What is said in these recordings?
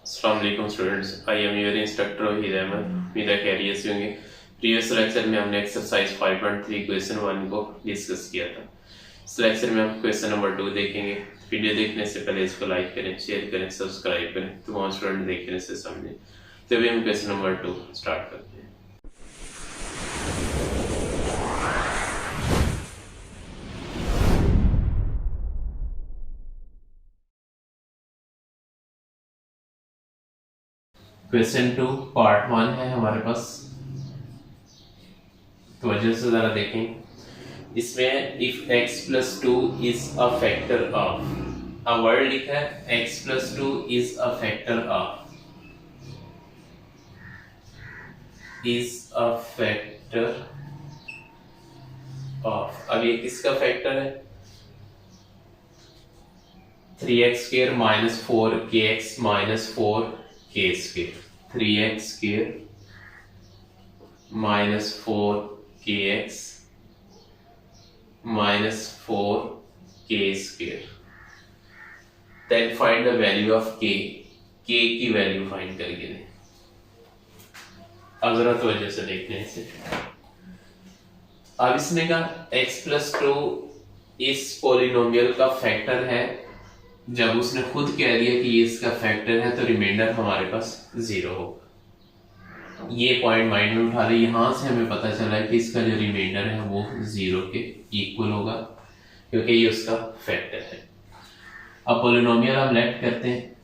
अस्सलाम वालेकुम students, I am your instructor Waheed Ahmed. उम्मीद है खैरियत से होंगे। प्रीवियस लेक्चर में हमने एक्सरसाइज 5.3 क्वेश्चन 1 को डिस्कस किया था। इस लेक्चर में हम क्वेश्चन नंबर 2 देखेंगे। वीडियो देखने से पहले इसको लाइक करें, शेयर करें, सब्सक्राइब करें, तमाम स्टूडेंट देखने से समझें। तो अभी हम क्वेश्चन नंबर 2 स्टार्ट करते हैं। क्वेश्चन 2 पार्ट 1 है हमारे पास, तो वजह से जरा देखें। इसमें if x plus 2 is a factor of, a word लिखा है x plus 2 is a factor of, is a factor of. अब ये किसका फैक्टर है? 3x square minus 4kx minus 4k square, 3x square minus 4kx minus 4k square. Then find the value of k की value find करके दें। अब जरा तवज्जो से देखते हैं इसे। अब इसने कहा x प्लस 2 इस पॉलिनोमियल का फैक्टर है। जब उसने खुद कह दिया कि ये इसका फैक्टर है तो रिमाइंडर हमारे पास 0 होगा। ये पॉइंट माइंड में उठा ले। यहां से हमें पता चला है कि इसका जो रिमाइंडर है वो 0 के इक्वल होगा, क्योंकि ये उसका फैक्टर है। अब पॉलिनोमियल हम लेट करते हैं।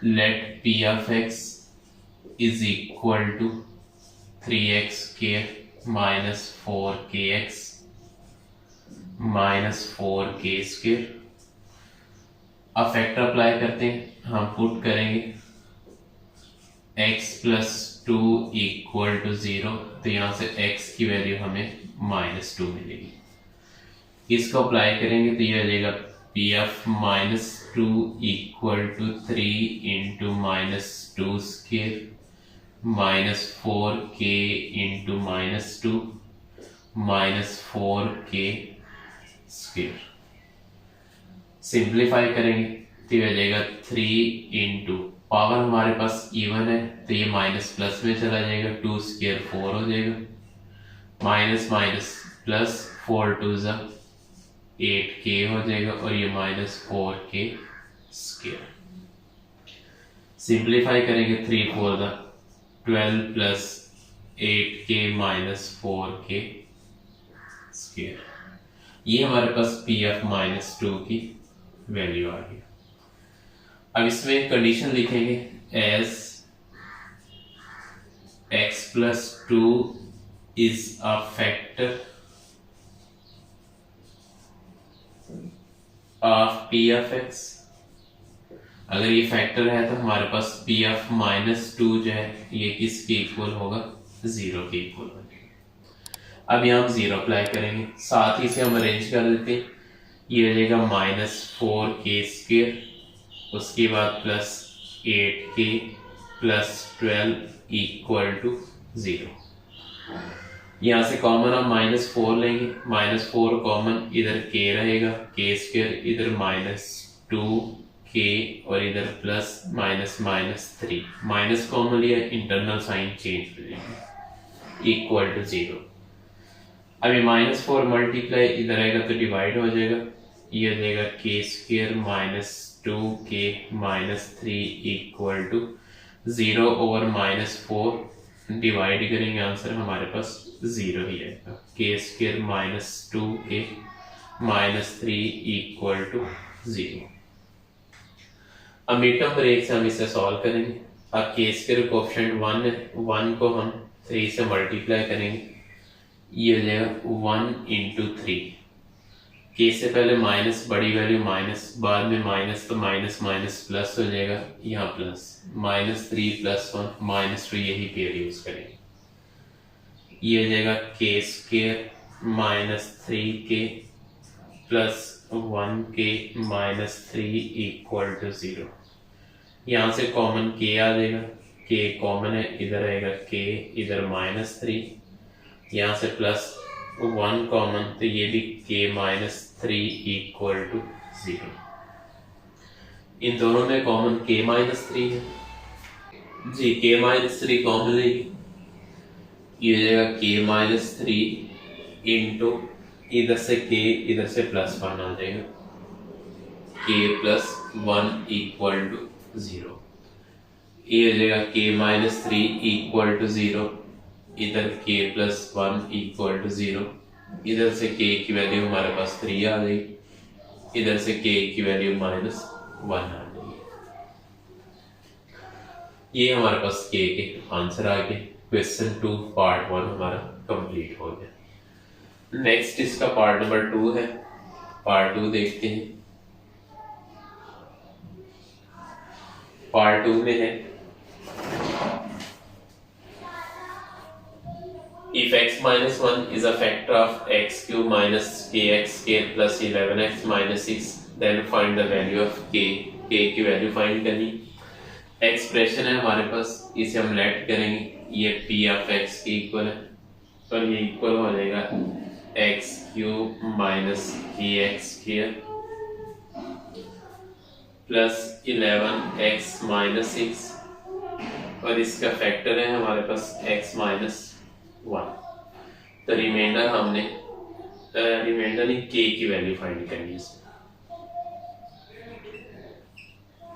Let p of x is equal to 3x square minus 4kx minus 4k square. अब फैक्टर अप्लाई करते हैं। हम पुट करेंगे x प्लस 2 इक्वल टू 0, तो यहां से x की वैल्यू हमें माइनस 2 मिलेगी। इसको अप्लाई करेंगे तो ये आ जाएगा p of minus 2 equal to 3 into minus 2 square minus 4k into minus 2 minus 4k square. Simplify करेंगे तो ये आ जाएगा 3 इंटू पावर हमारे पास इवन है तो ये माइनस प्लस में चला जाएगा, 2 स्क्वायर 4 हो जाएगा, माइनस माइनस प्लस 4 2 8k हो जाएगा और ये माइनस 4k स्क्वायर। सिंप्लीफाई करेंगे 3 4 12 plus 8k minus 4k square. ये हमारे पास p ऑफ माइनस 2 की वैल्यू आ गई। अब इसमें कंडीशन लिखेंगे as x plus 2 is a factor of p of x। अगर ये फैक्टर है तो हमारे पास p ऑफ माइनस 2 जो है ये किसके इक्वल होगा? 0 के इक्वल होगा। अब यहाँ हम 0 अप्लाई करेंगे, साथ ही से हम अरेंज कर देते हैं। ये हो जाएगा माइनस 4k स्क्वायर, उसके बाद plus 8k plus 12 equal to 0। यहाँ से कॉमन हम माइनस 4 लेंगे, माइनस 4 कॉमन, इधर k रहेगा, k स्क्वायर, इधर माइनस 2k और इधर plus minus minus 3, minus common लिया, इंटरनल साइन चेंज हो जाएगा, इक्वल टू 0। अभी माइनस 4 मल्टीप्लाई इधर आएगा तो डिवाइड हो जाएगा, ये हो जाएगा k square minus 2k minus 3 equal to 0 over minus 4। Divide करेंगे आंसर हमारे पास 0 ही आएगा। k square minus 2k minus 3 equal to 0। अब मिड टर्म ब्रेक से हम इसे सॉल्व करेंगे। अब k स्क्वायर कोएफिशिएंट 1 है, 1 को हम 3 से मल्टीप्लाई करेंगे, ये हो जाएगा 1 इंटू 3। k से पहले माइनस, बड़ी वैल्यू माइनस, बाद में माइनस, तो माइनस माइनस प्लस हो जाएगा, यहाँ प्लस, माइनस 3 प्लस 1 माइनस 2, यही पेयर यूज करेंगे। ये हो जाएगा k square minus 3k plus 1k minus 3 equal to 0। यहाँ से कॉमन k आ जाएगा, k कॉमन है, इधर आएगा k, इधर माइनस 3, यहाँ से प्लस 1 कॉमन, तो ये भी k माइनस 3 इक्वल टू 0। इन दोनों में कॉमन k माइनस थ्री है जी, k माइनस थ्री कॉमन लेगी, ये हो जाएगा k माइनस थ्री इंटू इधर से k, इधर से प्लस वन आ जाएगा, k plus one equal to zero. ये हो जाएगा k minus three equal to zero, इधर k plus one equal to zero, इधर से k की वैल्यू हमारे पास थ्री आ जाएगी, इधर से k की वैल्यू माइनस वन आ जाएगी। ये हमारे पास k के आंसर आ गए। क्वेश्चन 2 पार्ट 1 हमारा कंप्लीट हो गया। नेक्स्ट इसका पार्ट नंबर 2 है, पार्ट 2 देखते हैं। पार्ट 2 में है if x minus 1 is a factor of x cube minus kx square plus 11x minus 6 then find the value of k की वैल्यू फाइंड करनी। एक्सप्रेशन है हमारे पास, इसे हम लेट करेंगे, ये p ऑफ x के इक्वल है, तो ये इक्वल हो जाएगा x cube minus kx square plus 11x minus 6 और इसका फैक्टर है हमारे पास x माइनस 1। तो रिमाइंडर हमने रिमाइंडर नहीं k की वैल्यू फाइंड करनी है, इसमें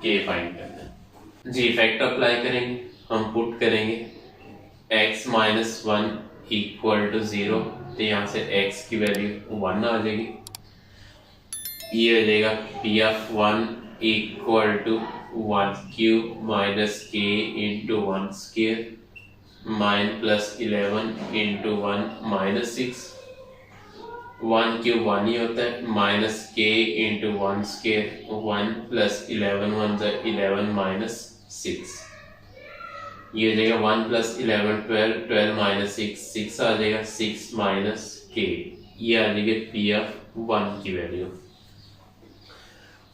k फाइंड करना है जी। फैक्टर अप्लाई करेंगे, हम पुट करेंगे x minus one equal to zero, तो यहाँ से x की वैल्यू वन आ जाएगी, ये हो जाएगा p of one equal to one cube minus k into one square mine plus 11 into one minus 6, one cube one ही होता है, minus k into one square one plus 11 one 11 minus 6, ये हो जाएगा 1 प्लस 11 12 12 माइनस 6 6 आ जाएगा, 6 minus k, ये आ जाएगी p of one की वैल्यू।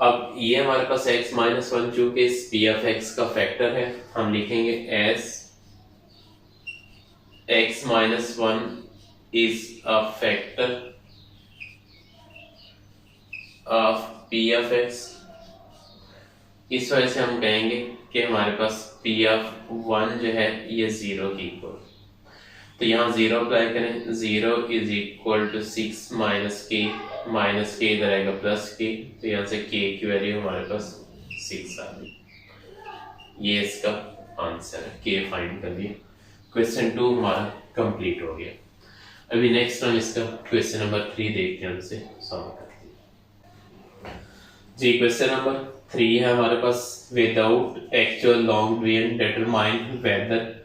अब ये हमारे पास x माइनस वन चूंकि इस p ऑफ x का फैक्टर है, हम लिखेंगे as x minus 1 is a factor of p of x। इस वजह से हम कहेंगे कि हमारे पास p of 1 जो है ये जीरो की इक्वल, तो यहाँ जीरो अप्लाई करें, zero is equal to 6 minus के इधर आएगा प्लस के, तो यहाँ से k की वैल्यू हमारे पास 6 आ गई, ये इसका आंसर है, k फाइंड कर लिया। क्वेश्चन 2 हमारा कंप्लीट हो गया। अभी नेक्स्ट हम इसका क्वेश्चन नंबर 3 देखते हैं, हमसे सॉल्व करते हैं जी। क्वेश्चन नंबर 3 है हमारे पास, without actual long division determine whether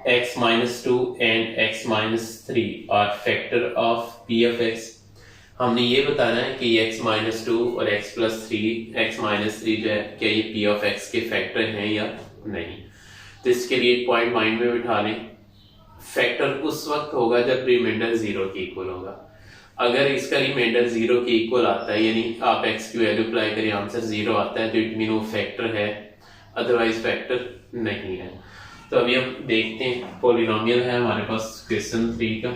x minus 2 and x minus 3 are factor of p of x। हमने ये बताना है कि x minus 2 और x plus 3 x minus 3 जो है क्या ये p of x के फैक्टर हैं या नहीं। तो इसके लिए एक पॉइंट माइंड में बिठा लें, फैक्टर उस वक्त होगा जब रिमाइंडर जीरो के इक्वल होगा। अगर इसका रिमाइंडर जीरो के इक्वल आता है, यानी आप x की वैल्यू अप्लाई करें, आंसर जीरो आता है, तो इट मीन वो फैक्टर है, अदरवाइज फैक्टर नहीं है। तो अभी हम देखते हैं, पॉलिनोमियल है हमारे पास क्वेश्चन 3 का,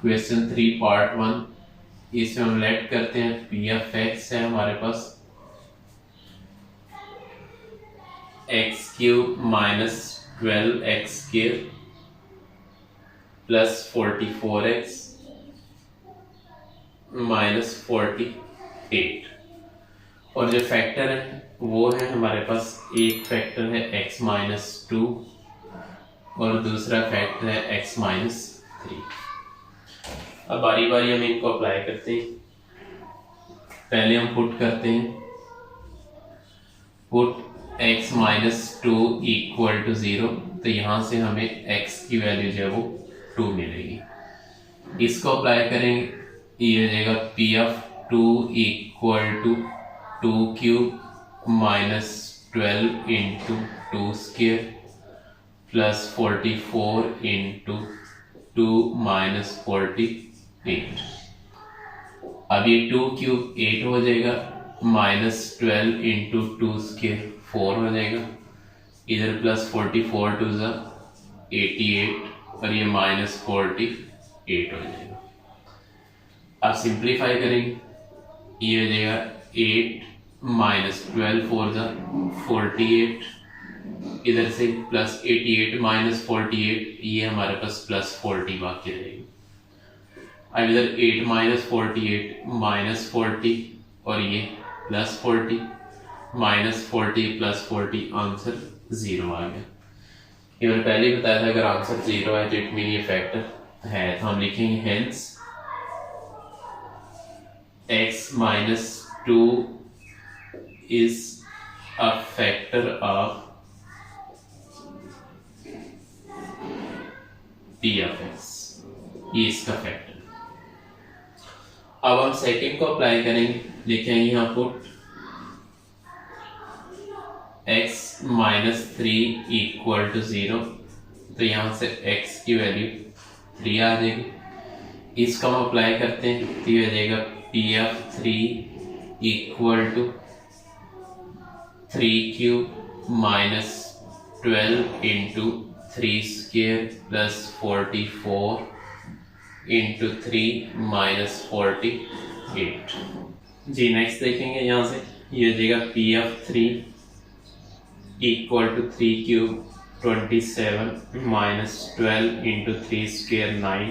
क्वेश्चन 3 पार्ट 1, इसमें हम लेट करते हैं p ऑफ x है हमारे पास x cube minus 12x square plus 44x minus 48, और जो फैक्टर है वो है हमारे पास, एक फैक्टर है x माइनस 2 और दूसरा फैक्टर है x माइनस 3। अब बारी बारी हम इनको अप्लाई करते हैं। पहले हम पुट करते हैं, put x minus 2 equal to 0, तो यहाँ से हमें x की वैल्यू जो है वो 2 मिलेगी। इसको अप्लाई करेंगे, ये हो जाएगा p of 2 equal to 2 cube minus 12 into 2 square plus 44 into 2 minus 48। अब ये 2 क्यूब 8 हो जाएगा, माइनस 12 इंटू 2 स्क्वायर 4 हो जाएगा, इधर प्लस 44 टू 88 और ये माइनस 48 हो जाएगा। अब सिंप्लीफाई करेंगे, ये हो जाएगा 8 माइनस 12 4 ज़ा 48, इधर से प्लस 88 माइनस 48, ये हमारे पास प्लस 40 बाकी रहेगी। अब इधर 8 माइनस 48 माइनस 40 और ये प्लस 40 माइनस 40 प्लस 40, आंसर 0 आ गया। ये मैंने पहले ही बताया था, अगर आंसर 0 है तो इट मीन ये फैक्टर है, तो हम लिखेंगे hence x minus 2 is a factor of p of x, ये इसका फैक्टर। अब हम सेकंड को अप्लाई करेंगे, लिखेंगे यहाँ put x minus 3 equal to 0, तो यहाँ से x की वैल्यू 3 आ जाएगी। इसका हम अप्लाई करते हैं तो ये हो जाएगा p of 3 equal to 3 cube minus 12 into 3 square plus 44 into 3 minus 48 जी। नेक्स्ट देखेंगे यहाँ से, ये हो जाएगा p of 3 equal to 3 cube 27 minus 12 into 3 square 9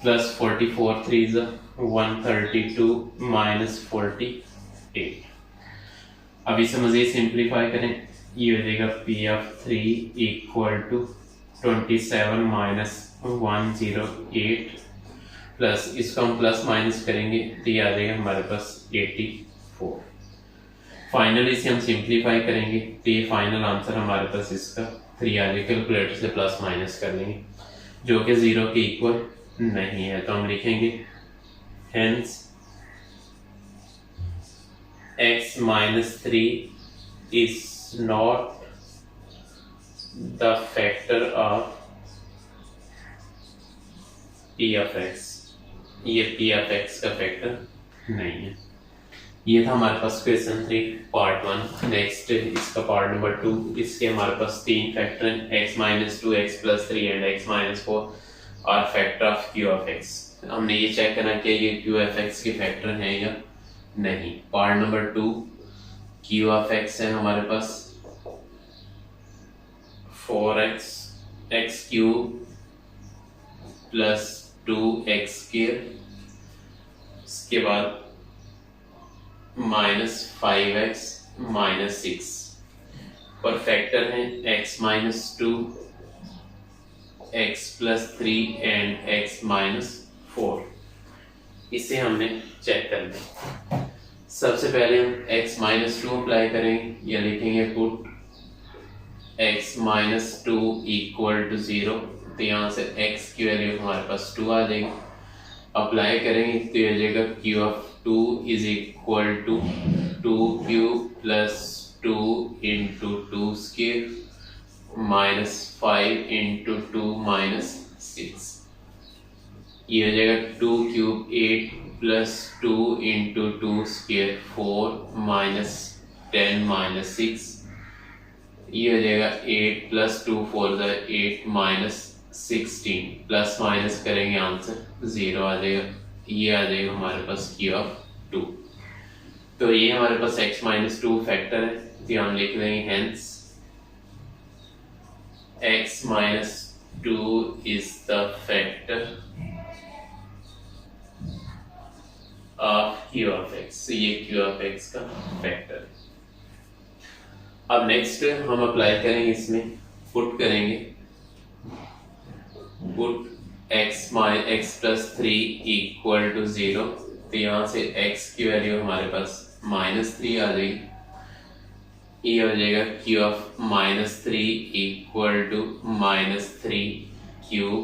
plus 44 3 ज़ा 132 माइनस 48। अब इसे मज़ीद सिंप्लीफाई करें, ये हो जाएगा p of 3 equal to 27 minus 108 plus इसको हम प्लस माइनस करेंगे तो ये आ जाएगा हमारे पास 84। फाइनली इसे हम सिंप्लीफाई करेंगे तो ये फाइनल आंसर हमारे पास इसका 3 आ जाएगा। कैलकुलेटर से प्लस माइनस कर लेंगे जो कि 0 के इक्वल नहीं है, तो हम लिखेंगे hence x minus 3 is not the factor of p of x, ये p ऑफ x का फैक्टर नहीं है। ये था हमारे पास क्वेश्चन 3 पार्ट 1। नेक्स्ट इसका पार्ट नंबर 2, इसके हमारे पास 3 फैक्टर हैं, x minus 2 x plus 3 and x minus 4 और factor of q of x। हमने ये चेक करना कि ये q ऑफ x के फैक्टर हैं या नहीं। Part number 2 q of x है हमारे पास 4x x cube plus 2x square, इसके बाद माइनस 5x माइनस 6 और फैक्टर हैं x minus 2 x plus 3 and x minus 4। इसे हमने चेक करना है। सबसे पहले हम x माइनस 2 अप्लाई करेंगे, या लिखेंगे put x minus 2 equal to 0, तो यहाँ से x की वैल्यू हमारे पास 2 आ जाएगी। अप्लाई करेंगे तो ये हो जाएगा q of 2 is equal to 2 cube plus 2 into 2 square minus 5 into 2 minus 6, ये हो जाएगा 2 cube 8 plus 2 into 2 square 4 minus 10 minus 6, ये हो जाएगा 8 प्लस 2 4 ज़ा 8 माइनस 16, प्लस माइनस करेंगे आंसर 0 आ जाएगा। ये आ जाएगा हमारे पास q ऑफ 2। तो ये हमारे पास x माइनस 2 फैक्टर है, तो हम लिख देंगे hence x minus 2 is the factor of q of x, ये q ऑफ x का फैक्टर है। अब नेक्स्ट हम अप्लाई करेंगे, इसमें पुट करेंगे put x plus 3 equal to 0, तो यहाँ से x की वैल्यू हमारे पास माइनस 3 आ जाएगी। ये हो जाएगा q of minus 3 equal to minus 3 cube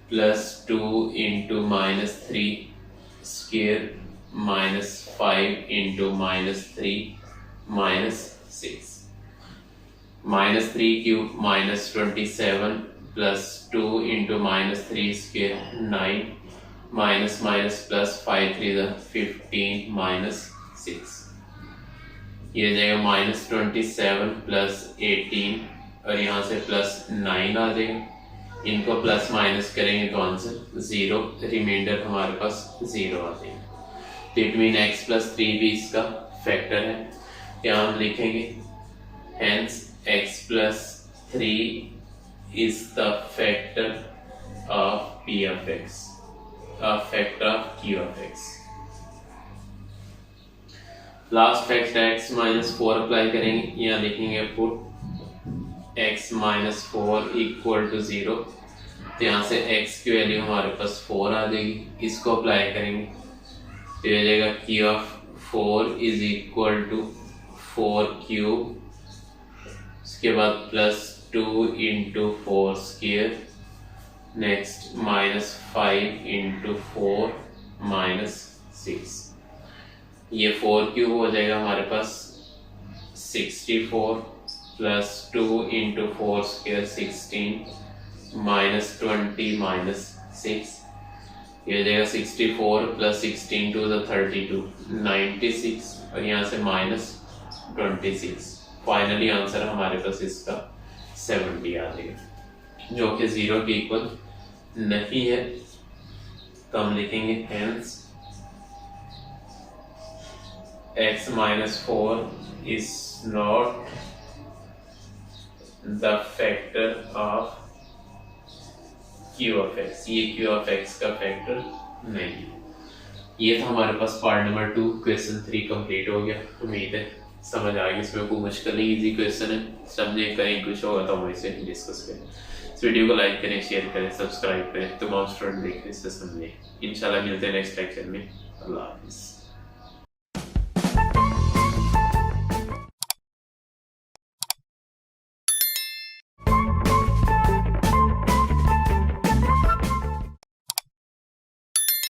plus 2 into minus 3 square minus 5 into minus 3 minus 6, minus 3 cube minus 27 plus 2 into minus 3 square 9 minus minus plus 5 3 ज़ा 15 माइनस 6, ये जाएगा माइनस 27 प्लस 18 और यहाँ से प्लस 9 आ जाएगा। इनको प्लस माइनस करेंगे तो आंसर 0, रिमाइंडर हमारे पास 0 आ जाएगा। तो इट मीन x प्लस 3 भी इसका फैक्टर है। यहाँ हम लिखेंगे hence x plus 3 is the factor of p of x, a factor of q of x। Last factor x minus 4 apply करेंगे, यहाँ लिखेंगे put x minus 4 equal to 0। तो यहाँ से x की वैल्यू हमारे पास 4 आ जाएगी, इसको अप्लाई करेंगे तो ये जाएगा q of 4 is equal to 4 cube, उसके बाद plus 2 into 4 square, next minus 5 into 4 minus 6। ये 4 क्यूब हो जाएगा हमारे पास 64 plus 2 into 4 square 16 minus 20 minus 6। ये हो जाएगा 64 प्लस 16 टू द 32 96 और यहाँ से माइनस 26। फाइनली आंसर हमारे पास इसका 70 आ जाएगा, जो कि 0 के इक्वल नहीं है। तो हम लिखेंगे hence x minus 4 is not the factor of q of x, ये q of x का फैक्टर नहीं है। ये था हमारे पास पार्ट नंबर 2, क्वेश्चन 3 कंप्लीट हो गया। उम्मीद है समझ आ गई, इसमें कोई मुश्किल नहीं, इजी क्वेश्चन है, समझे करें, कुछ होगा तो हम इसे डिस्कस करें। इस वीडियो को लाइक करें, शेयर करें, सब्सक्राइब करें, तमाम स्टूडेंट देखें, इससे समझें। इंशाल्लाह मिलते हैं नेक्स्ट लेक्चर में। अल्लाह हाफिज़।